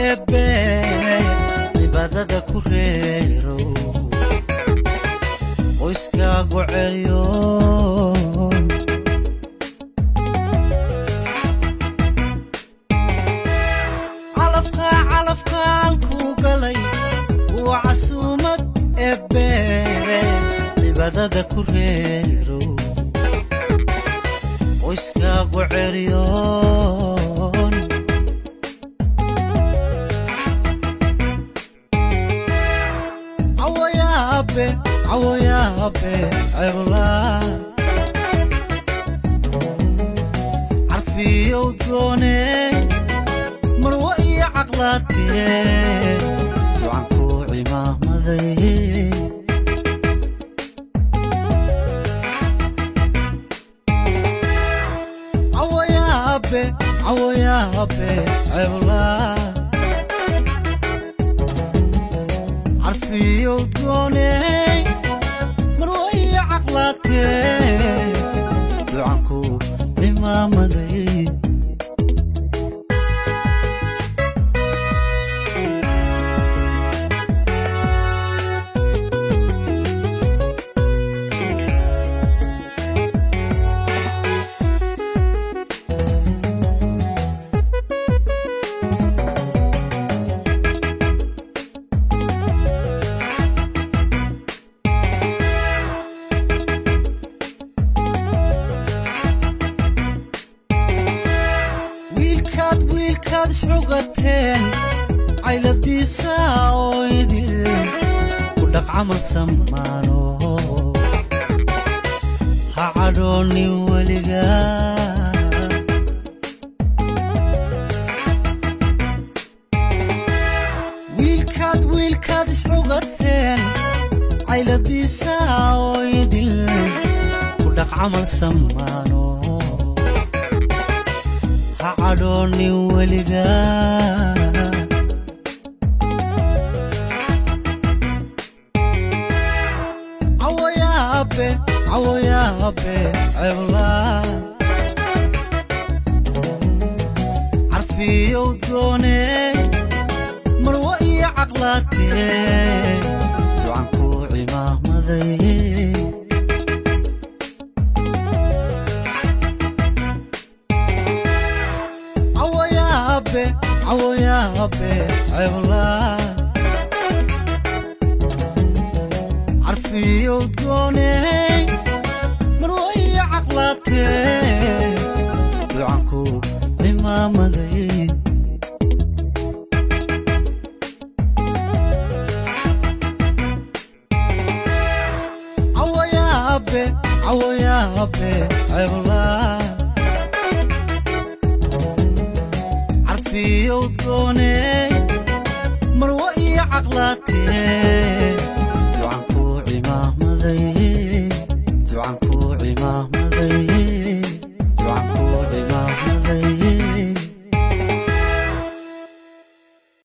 ebe ibadada ku reero qoyskaagu celiyo calafkaan ku galay waa casuumad ebe ibadada ku reero qoyskaagu celiyo عو يا ربي عولا عرفي ودوني مروئي عقلاتي وعنكو عماه مذي عو يا ربي عولا عرفي ودوني ducanku imaamaday wiilkaad isxugateen cayladiisa oo idil ku dhaq camal samaano ha cadhoonin weligaa wiilkaad isxugateen cayladiisa oo idil ku dhaq camal samaano عدوني ولقا عو يا ربي عولا عرفي ودوني مروئي عقلاتي وعنكو عماه مذي عو يا ربي عولا عرفي ودوني مروئي عقلاتي وعنكو إمامذي عو يا ربي عولا عرفي ودوني مروئي عقلاتي